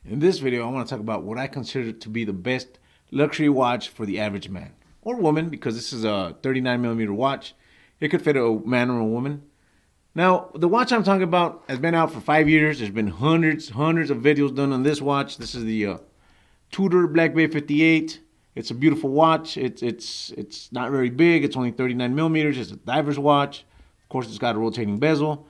In this video, I want to talk about what I consider to be the best luxury watch for the average man or woman, because this is a 39 millimeter watch. It could fit a man or a woman. Now, the watch I'm talking about has been out for 5 years. There's been hundreds of videos done on this watch. This is the Tudor Black Bay 58. It's a beautiful watch. It's not very big. It's only 39 millimeters. It's a diver's watch. Of course, it's got a rotating bezel.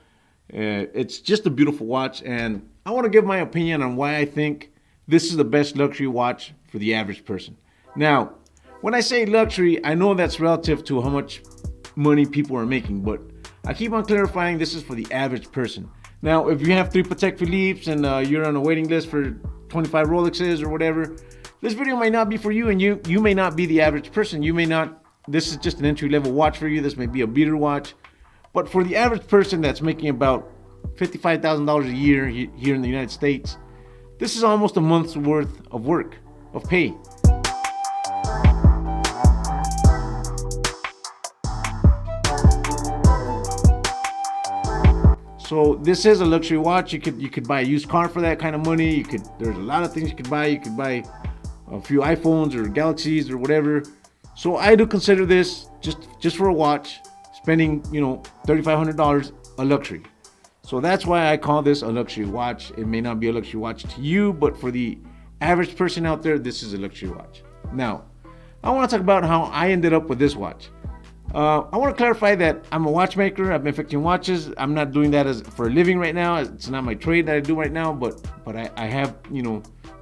It's just a beautiful watch, and I want to give my opinion on why I think this is the best luxury watch for the average person. Now, when I say luxury, I know that's relative to how much money people are making, but I keep on clarifying this is for the average person. Now, if you have 3 Patek Philippe's and you're on a waiting list for 25 Rolexes or whatever, this video might not be for you, and you may not be the average person. You may not, this is just an entry-level watch for you. This may be a beater watch. But for the average person that's making about $55,000 a year here in the United States, this is almost a month's worth of work, of pay. So this is a luxury watch. You could buy a used car for that kind of money. There's a lot of things you could buy. You could buy a few iPhones or Galaxies or whatever. So I do consider this just for a watch, spending $3,500 a luxury. So that's why I call this a luxury watch. It may not be a luxury watch to you, but for the average person out there, this is a luxury watch. Now, I want to talk about how I ended up with this watch. I want to clarify that I'm a watchmaker. I've been fixing watches. I'm not doing that for a living right now. It's not my trade that I do right now, but I have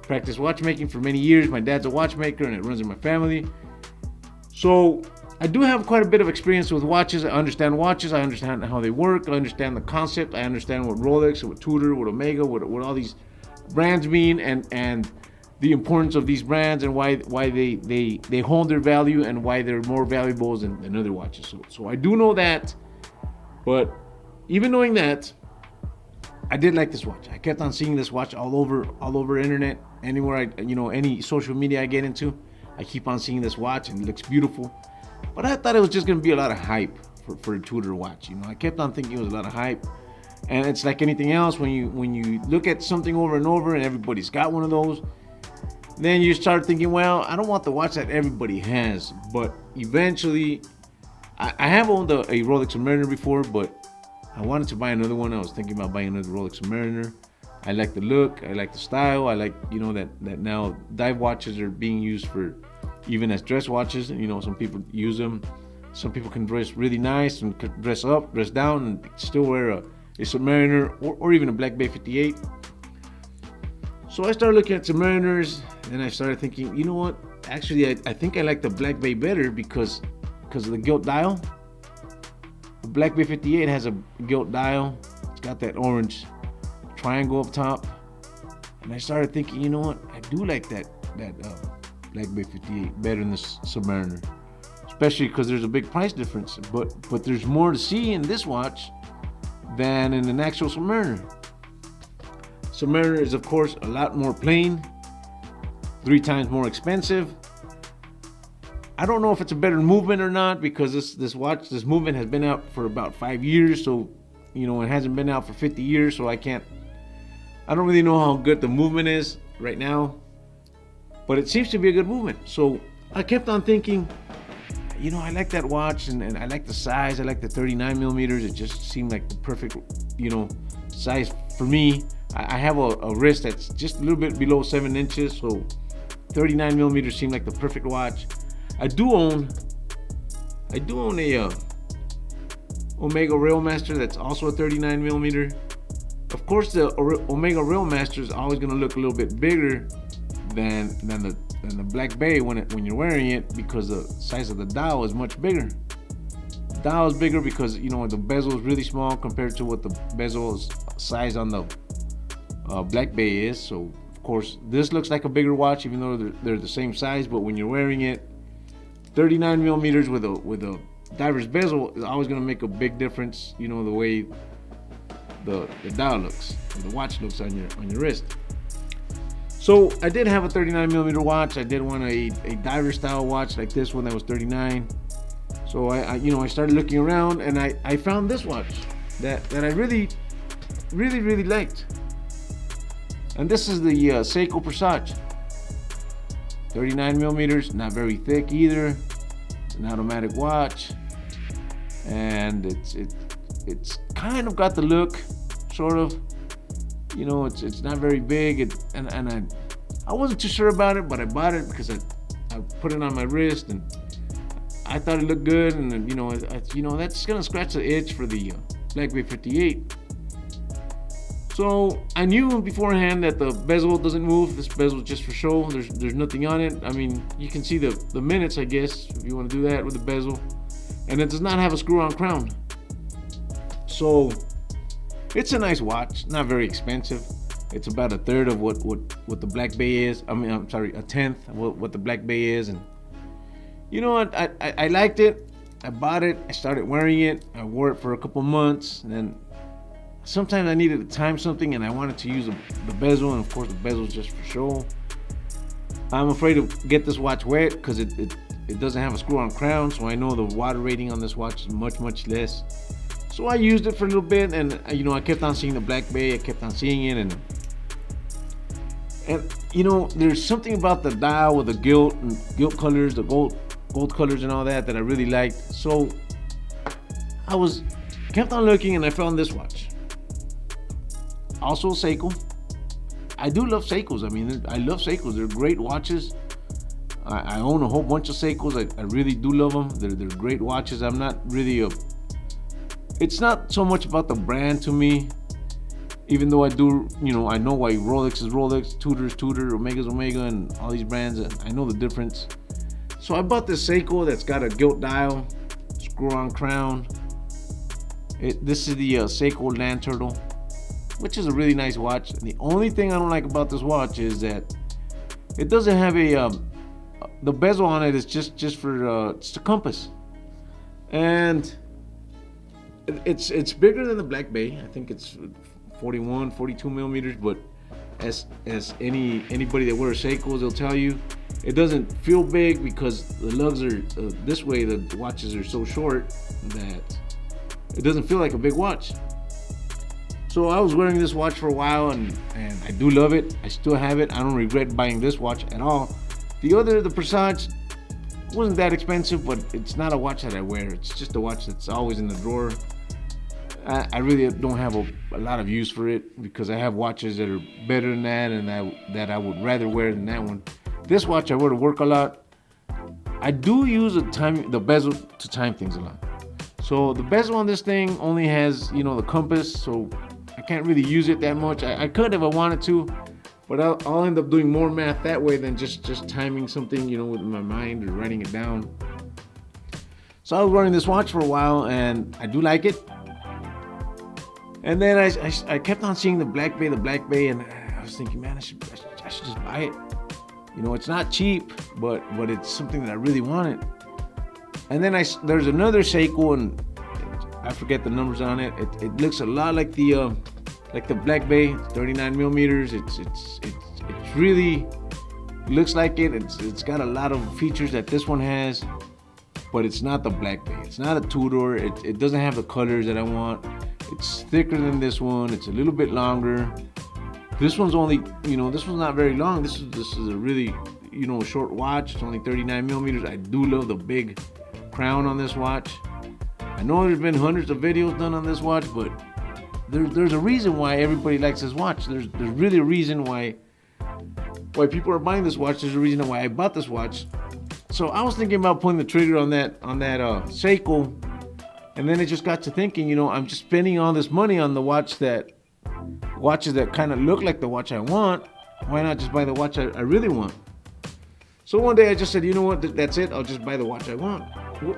practiced watchmaking for many years. My dad's a watchmaker, and it runs in my family. So I do have quite a bit of experience with watches. I understand watches. I understand how they work. I understand the concept. I understand what Rolex, what Tudor, what Omega, what all these brands mean, and the importance of these brands, and why they hold their value, and why they're more valuable than other watches. So I do know that, but even knowing that, I did like this watch. I kept on seeing this watch all over internet, anywhere any social media I get into, I keep on seeing this watch, and it looks beautiful. But I thought it was just going to be a lot of hype for a Tudor watch. I kept on thinking it was a lot of hype. And it's like anything else, when you look at something over and over and everybody's got one of those, then you start thinking, well, I don't want the watch that everybody has. But eventually, I have owned a Rolex Submariner before, but I wanted to buy another one. I was thinking about buying another Rolex Submariner. I like the look, I like the style, I like that now dive watches are being used for even as dress watches. Some people use them. Some people can dress really nice and could dress up, dress down, and still wear a Submariner or even a Black Bay 58. So I started looking at Submariners, and I started thinking, you know what? Actually, I think I like the Black Bay better because of the gilt dial. The Black Bay 58 has a gilt dial. It's got that orange triangle up top, and I started thinking, you know what? I do like that Black Bay 58 better than the Submariner, especially because there's a big price difference. But there's more to see in this watch than in an actual Submariner. Submariner is, of course, a lot more plain, 3 times more expensive. I don't know if it's a better movement or not, because this movement has been out for about 5 years, so it hasn't been out for 50 years, so I don't really know how good the movement is right now, but it seems to be a good movement. So I kept on thinking, I like that watch, and I like the size. I like the 39 millimeters. It just seemed like the perfect, size for me. I have a wrist that's just a little bit below 7 inches, so 39 millimeters seemed like the perfect watch. I do own a Omega Railmaster that's also a 39 millimeter. Of course, the Omega Railmaster is always going to look a little bit bigger than the Black Bay when you're wearing it, because the size of the dial is much bigger. The dial is bigger because the bezel is really small compared to what the bezel size on the Black Bay is. So of course this looks like a bigger watch, even though they're the same size. But when you're wearing it, 39 millimeters with a diver's bezel is always going to make a big difference. The way the dial looks, or the watch looks on your wrist. So I did have a 39 millimeter watch. I did want a diver style watch like this one that was 39. So I started looking around, and I found this watch that I really liked. And this is the Seiko Presage. 39 millimeters, not very thick either. It's an automatic watch, and it's kind of got the look, sort of. You know, it's not very big, and I wasn't too sure about it, but I bought it because I put it on my wrist, and I thought it looked good, and you know, that's gonna scratch the itch for the Black Bay 58. So I knew beforehand that the bezel doesn't move. This bezel is just for show. There's nothing on it. I mean, you can see the minutes, I guess, if you want to do that with the bezel. And it does not have a screw-on crown. So it's a nice watch, not very expensive. It's about a third of what the Black Bay is. I mean, I'm sorry, a tenth of what the Black Bay is. And you know what? I liked it. I bought it. I started wearing it. I wore it for a couple months, and then sometimes I needed to time something and I wanted to use the bezel, and of course the bezel is just for show. I'm afraid to get this watch wet because it doesn't have a screw-on crown, so I know the water rating on this watch is much less. So I used it for a little bit, and you know, I kept on seeing the Black Bay. I kept on seeing it, and you know, there's something about the dial with the gilt colors, the gold colors and all that I really liked. So I kept on looking, and I found this watch. Also Seiko. I do love Seikos. I mean, I love Seikos. They're great watches. I own a whole bunch of Seikos. I really do love them. They're great watches. I'm not really it's not so much about the brand to me, even though I do, you know, I know why Rolex is Rolex, Tudor is Tudor, Omega's Omega, and all these brands. I know the difference. So I bought this Seiko that's got a gilt dial, screw-on crown. This is the Seiko Land Turtle, which is a really nice watch. The only thing I don't like about this watch is that it doesn't have the bezel on it is just for it's the compass, and it's bigger than the Black Bay. I think it's 42 millimeters, but as anybody that wears Seikos, they'll tell you it doesn't feel big because the lugs are this way. The watches are so short that it doesn't feel like a big watch. So I was wearing this watch for a while, and I do love it. I still have it. I don't regret buying this watch at all. The Presage wasn't that expensive, but it's not a watch that I wear. It's just a watch that's always in the drawer. I really don't have a lot of use for it because I have watches that are better than that, and that I would rather wear than that one. This watch I wear to work a lot. I do use the bezel to time things a lot. So the bezel on this thing only has, you know, the compass, so I can't really use it that much. I could if I wanted to, but I'll end up doing more math that way than just timing something, you know, with my mind or writing it down. So I was wearing this watch for a while, and I do like it. And then I kept on seeing the Black Bay, and I was thinking, man, I should just buy it. You know, it's not cheap, but it's something that I really wanted. And then there's another Seiko, and I forget the numbers on it. It looks a lot like the Black Bay, 39 millimeters. It's really looks like it. It's got a lot of features that this one has, but it's not the Black Bay. It's not a Tudor. It doesn't have the colors that I want. It's thicker than this one. It's a little bit longer. This one's only, you know, this one's not very long. This is a really, you know, short watch. It's only 39 millimeters. I do love the big crown on this watch. I know there's been hundreds of videos done on this watch, but there's a reason why everybody likes this watch. There's really a reason why people are buying this watch. There's a reason why I bought this watch. So I was thinking about pulling the trigger on that Seiko, and then it just got to thinking, you know, I'm just spending all this money on the watches that kind of look like the watch I want. Why not just buy the watch I really want? So one day I just said, you know what, that's it. I'll just buy the watch I want,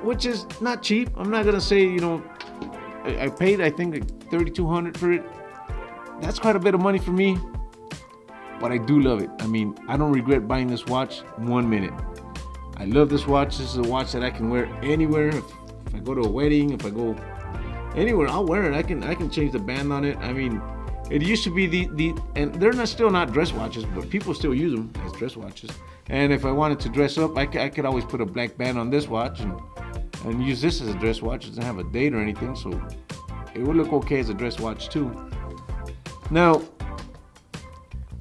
which is not cheap. I'm not gonna say, you know, I paid, I think, $3,200 for it. That's quite a bit of money for me, but I do love it. I mean, I don't regret buying this watch 1 minute. I love this watch. This is a watch that I can wear anywhere. If I go to a wedding, if I go anywhere, I'll wear it. I can change the band on it. I mean, it used to be and they're still not dress watches, but people still use them as dress watches. And if I wanted to dress up, I could always put a black band on this watch and use this as a dress watch. It doesn't have a date or anything, so it would look okay as a dress watch too. Now,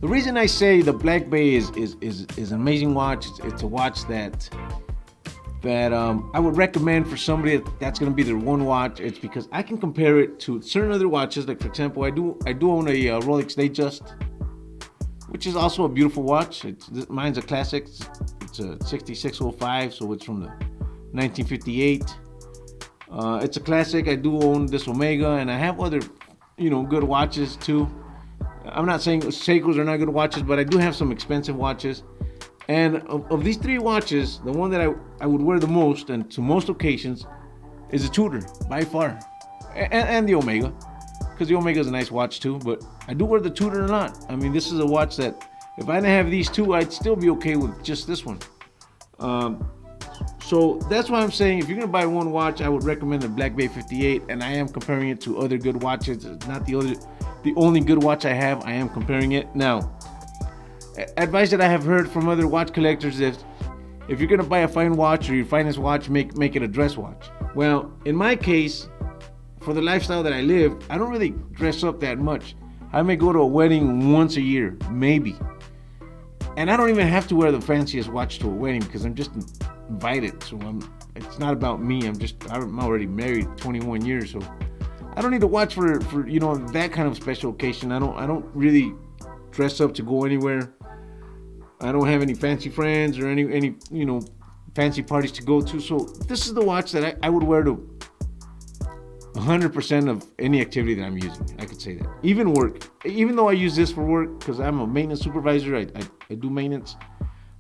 The reason I say the Black Bay is an amazing watch. It's a watch that I would recommend for somebody that's going to be their one watch. It's because I can compare it to certain other watches. Like for example, I do own a Rolex Datejust, which is also a beautiful watch. Mine's a classic. It's a 6605, so it's from the 1958. It's a classic. I do own this Omega, and I have other, good watches too. I'm not saying Seikos are not good watches, but I do have some expensive watches. And of these three watches, the one that I would wear the most and to most occasions is the Tudor, by far. And the Omega, because the Omega is a nice watch too, but I do wear the Tudor a lot. I mean, this is a watch that if I didn't have these two, I'd still be okay with just this one. So that's why I'm saying if you're gonna buy one watch, I would recommend the Black Bay 58, and I am comparing it to other good watches. It's not the only good watch I have. I am comparing it. Now, advice that I have heard from other watch collectors is if you're gonna buy a fine watch or your finest watch, make it a dress watch. Well, in my case, for the lifestyle that I live, I don't really dress up that much. I may go to a wedding once a year, maybe. And I don't even have to wear the fanciest watch to a wedding because I'm just invited. So it's not about me. I'm already married 21 years, so I don't need a watch for that kind of special occasion. I don't really dress up to go anywhere. I don't have any fancy friends or any fancy parties to go to. So this is the watch that I would wear to 100% of any activity that I'm using. I could say that. Even work. Even though I use this for work because I'm a maintenance supervisor, I do maintenance.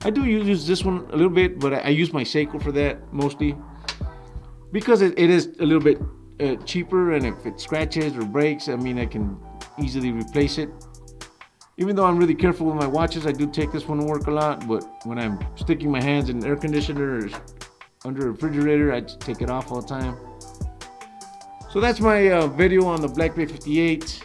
I do use this one a little bit, but I use my Seiko for that mostly because it is a little bit cheaper, and if it scratches or breaks, I mean, I can easily replace it. Even though I'm really careful with my watches, I do take this one to work a lot, but when I'm sticking my hands in an air conditioner or under a refrigerator, I just take it off all the time. So that's my video on the Black Bay 58.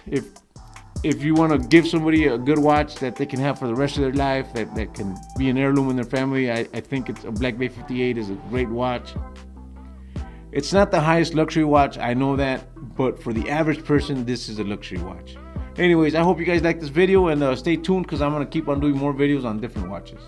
If you want to give somebody a good watch that they can have for the rest of their life, that can be an heirloom in their family, I think a Black Bay 58 is a great watch. It's not the highest luxury watch, I know that, but for the average person, this is a luxury watch. Anyways, I hope you guys like this video, and stay tuned because I'm going to keep on doing more videos on different watches.